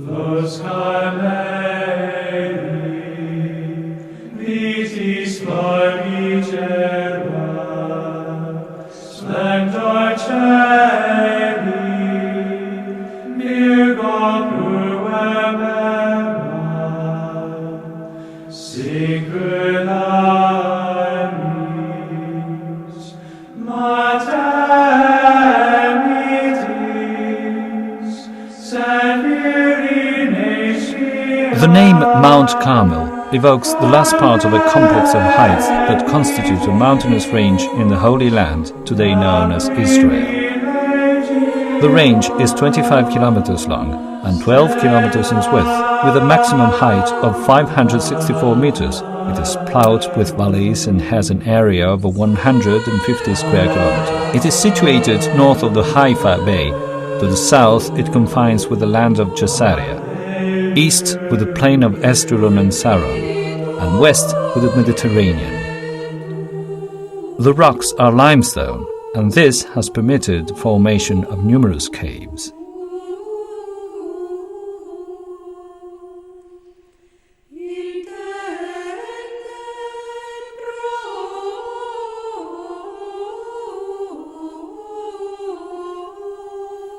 Los Carmeli, vitis florigerba, splendor celi, virgo purvemera, singularis, mater mitis, sed The name Mount Carmel evokes the last part of a complex of heights that constitute a mountainous range in the Holy Land, today known as Israel. The range is 25 kilometers long and 12 kilometers in width, with a maximum height of 564 meters. It is plowed with valleys and has an area of 150 square kilometers. It is situated north of the Haifa Bay. To the south, it confines with the land of Caesarea, east with the plain of Esdraelon and Saron, and west with the Mediterranean. The rocks are limestone, and this has permitted the formation of numerous caves.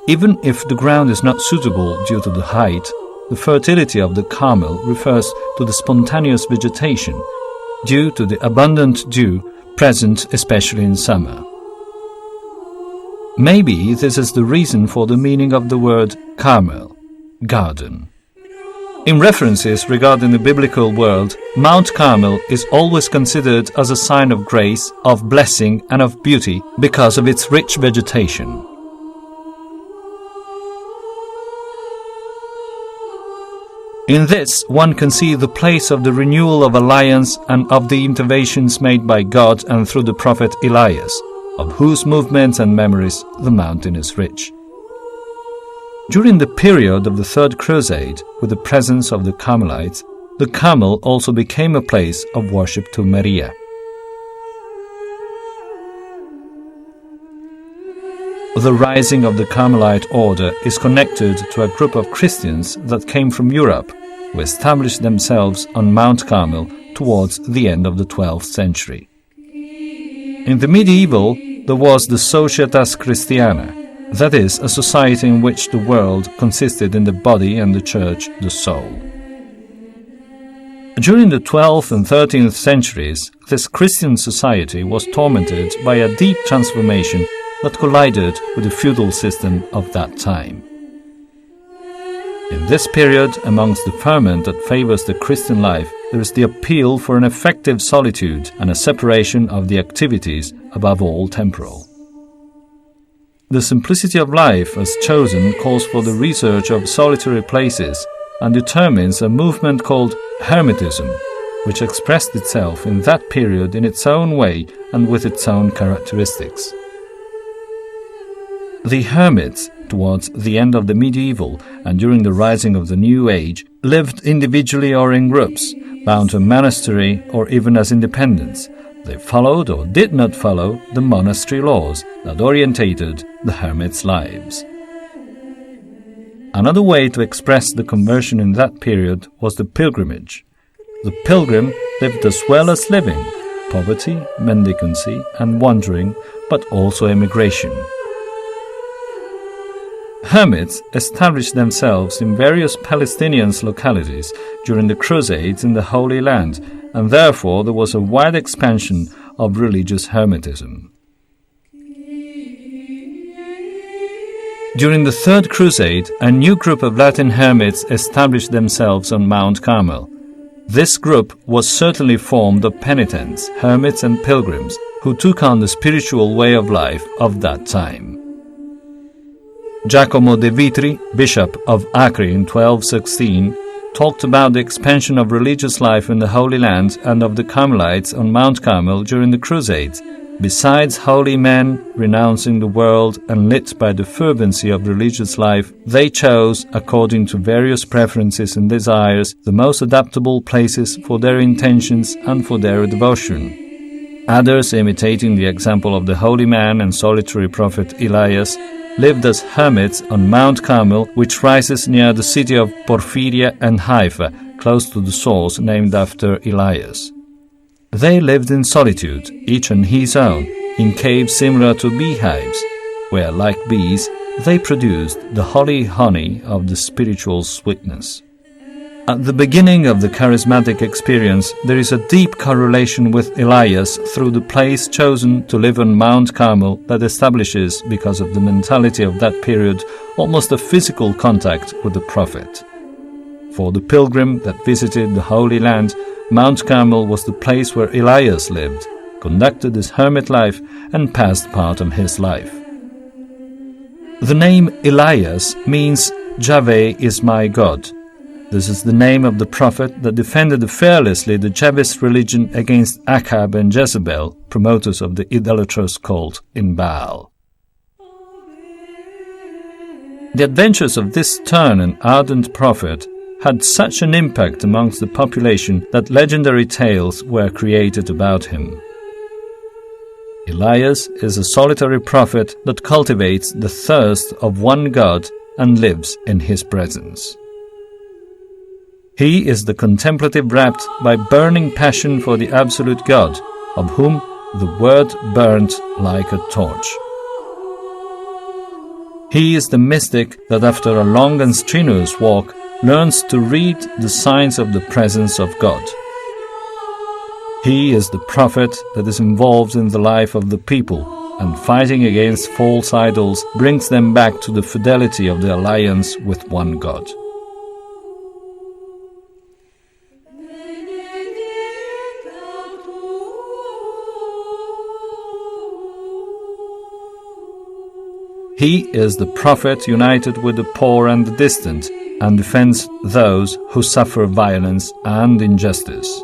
Even if the ground is not suitable due to the height, the fertility of the Carmel refers to the spontaneous vegetation due to the abundant dew present especially in summer. Maybe this is the reason for the meaning of the word Carmel, garden. In references regarding the biblical world, Mount Carmel is always considered as a sign of grace, of blessing and of beauty because of its rich vegetation. In this, one can see the place of the renewal of alliance and of the interventions made by God and through the prophet Elias, of whose movements and memories the mountain is rich. During the period of the Third Crusade, with the presence of the Carmelites, the Carmel also became a place of worship to Maria. The rising of the Carmelite order is connected to a group of Christians that came from Europe, who established themselves on Mount Carmel towards the end of the 12th century. In the medieval, there was the Societas Christiana, that is, a society in which the world consisted in the body and the church the soul. During the 12th and 13th centuries, this Christian society was tormented by a deep transformation that collided with the feudal system of that time. In this period, amongst the ferment that favors the Christian life, there is the appeal for an effective solitude and a separation of the activities, above all temporal. The simplicity of life as chosen calls for the research of solitary places and determines a movement called Hermetism, which expressed itself in that period in its own way and with its own characteristics. The hermits, towards the end of the medieval and during the rising of the New Age, lived individually or in groups, bound to a monastery or even as independents. They followed or did not follow the monastery laws that orientated the hermits' lives. Another way to express the conversion in that period was the pilgrimage. The pilgrim lived as well as living, poverty, mendicancy and wandering, but also emigration. Hermits established themselves in various Palestinian localities during the Crusades in the Holy Land, and therefore there was a wide expansion of religious hermetism. During the Third Crusade, a new group of Latin hermits established themselves on Mount Carmel. This group was certainly formed of penitents, hermits and pilgrims who took on the spiritual way of life of that time. Giacomo de Vitri, bishop of Acre in 1216, talked about the expansion of religious life in the Holy Land and of the Carmelites on Mount Carmel during the Crusades. Besides holy men renouncing the world and lit by the fervency of religious life, they chose, according to various preferences and desires, the most adaptable places for their intentions and for their devotion. Others, imitating the example of the holy man and solitary prophet Elias, lived as hermits on Mount Carmel, which rises near the city of Porphyria and Haifa, close to the source named after Elias. They lived in solitude, each on his own, in caves similar to beehives, where, like bees, they produced the holy honey of the spiritual sweetness. At the beginning of the charismatic experience, there is a deep correlation with Elias through the place chosen to live on Mount Carmel that establishes, because of the mentality of that period, almost a physical contact with the prophet. For the pilgrim that visited the Holy Land, Mount Carmel was the place where Elias lived, conducted his hermit life, and passed part of his life. The name Elias means Yahweh is my God. This is the name of the prophet that defended fearlessly the Jebus religion against Achab and Jezebel, promoters of the idolatrous cult in Baal. The adventures of this stern and ardent prophet had such an impact amongst the population that legendary tales were created about him. Elias is a solitary prophet that cultivates the thirst of one God and lives in his presence. He is the contemplative rapt by burning passion for the absolute God, of whom the word burnt like a torch. He is the mystic that after a long and strenuous walk learns to read the signs of the presence of God. He is the prophet that is involved in the life of the people, and fighting against false idols brings them back to the fidelity of the alliance with one God. He is the prophet united with the poor and the distant, and defends those who suffer violence and injustice.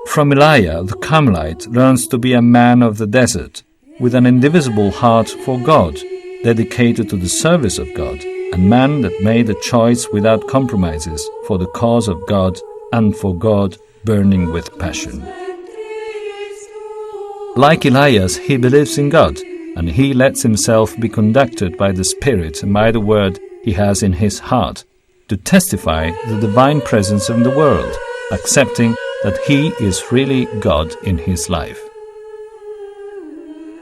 From Elijah, the Carmelite learns to be a man of the desert, with an indivisible heart for God, dedicated to the service of God, a man that made a choice without compromises for the cause of God and for God, burning with passion. Like Elias, he believes in God, and he lets himself be conducted by the Spirit and by the word he has in his heart, to testify the divine presence in the world, accepting that he is really God in his life.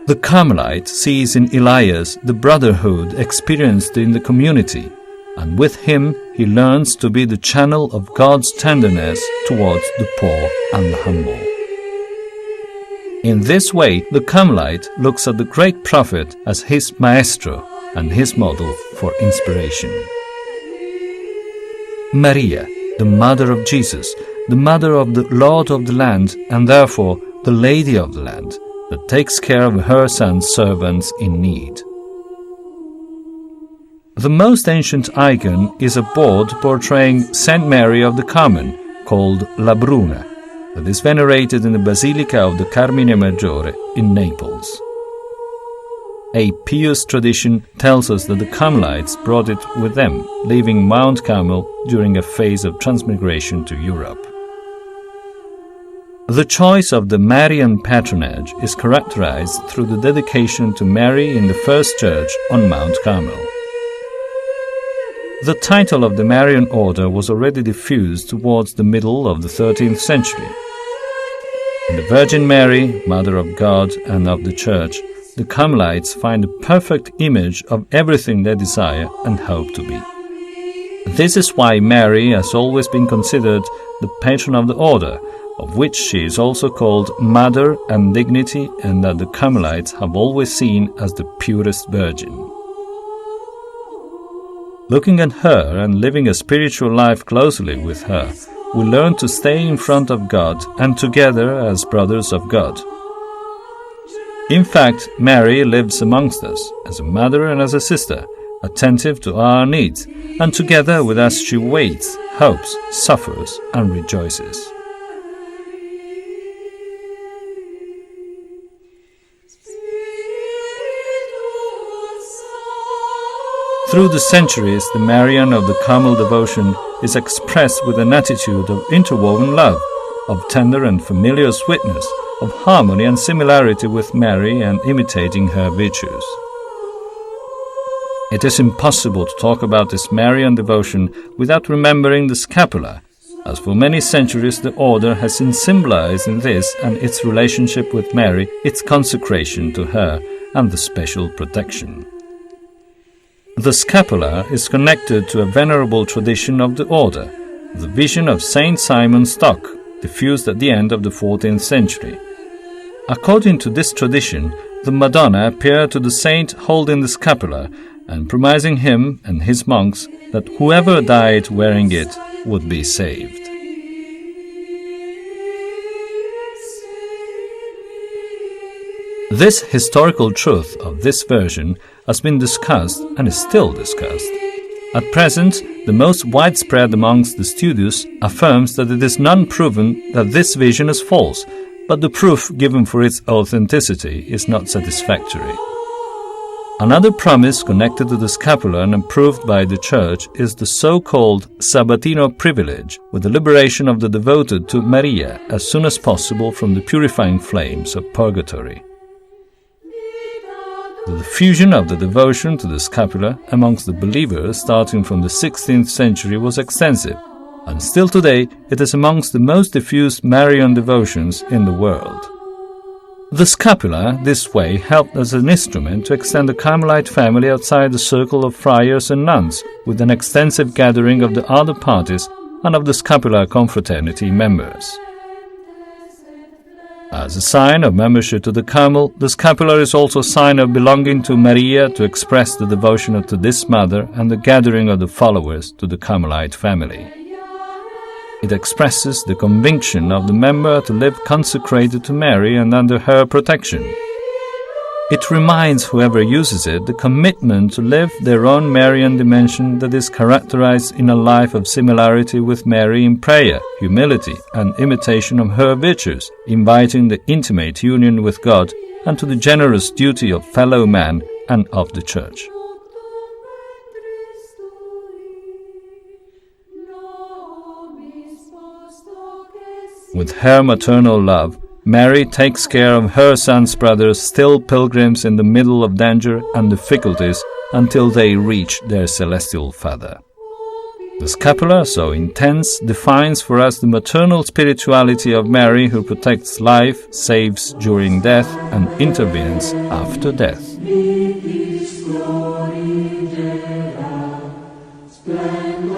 The Carmelite sees in Elias the brotherhood experienced in the community, and with him he learns to be the channel of God's tenderness towards the poor and the humble. In this way, the Carmelite looks at the great prophet as his maestro and his model for inspiration. Maria, the mother of Jesus, the mother of the Lord of the land, and therefore the Lady of the land, that takes care of her son's servants in need. The most ancient icon is a board portraying Saint Mary of the Carmen, called La Bruna, that is venerated in the Basilica of the Carmine Maggiore in Naples. A pious tradition tells us that the Carmelites brought it with them, leaving Mount Carmel during a phase of transmigration to Europe. The choice of the Marian patronage is characterized through the dedication to Mary in the first church on Mount Carmel. The title of the Marian order was already diffused towards the middle of the 13th century. In the Virgin Mary, Mother of God and of the Church, the Carmelites find a perfect image of everything they desire and hope to be. This is why Mary has always been considered the patron of the order, of which she is also called Mother and Dignity, and that the Carmelites have always seen as the purest Virgin. Looking at her and living a spiritual life closely with her, we learn to stay in front of God and together as brothers of God. In fact, Mary lives amongst us, as a mother and as a sister, attentive to our needs, and together with us she waits, hopes, suffers, and rejoices. Through the centuries, the Marian of the Carmel devotion is expressed with an attitude of interwoven love, of tender and familiar sweetness, of harmony and similarity with Mary and imitating her virtues. It is impossible to talk about this Marian devotion without remembering the Scapular, as for many centuries the order has been symbolized in this and its relationship with Mary, its consecration to her, and the special protection. The Scapular is connected to a venerable tradition of the order, the vision of Saint Simon Stock, diffused at the end of the 14th century. According to this tradition, the Madonna appeared to the saint holding the scapular and promising him and his monks that whoever died wearing it would be saved. This historical truth of this version has been discussed and is still discussed. At present, the most widespread amongst the studious affirms that it is none proven that this vision is false, but the proof given for its authenticity is not satisfactory. Another promise connected to the scapular and approved by the Church is the so-called Sabbatino privilege, with the liberation of the devoted to Maria as soon as possible from the purifying flames of purgatory. The diffusion of the devotion to the scapular amongst the believers starting from the 16th century was extensive, and still today it is amongst the most diffused Marian devotions in the world. The scapular, this way, helped as an instrument to extend the Carmelite family outside the circle of friars and nuns, with an extensive gathering of the other parties and of the scapular confraternity members. As a sign of membership to the Carmel, the scapular is also a sign of belonging to Maria to express the devotion to this mother and the gathering of the followers to the Carmelite family. It expresses the conviction of the member to live consecrated to Mary and under her protection. It reminds whoever uses it the commitment to live their own Marian dimension that is characterized in a life of similarity with Mary in prayer, humility, and imitation of her virtues, inviting the intimate union with God and to the generous duty of fellow man and of the Church. With her maternal love, Mary takes care of her son's brothers, still pilgrims in the middle of danger and difficulties, until they reach their celestial Father. The scapular, so intense, defines for us the maternal spirituality of Mary, who protects life, saves during death, and intervenes after death. Glory,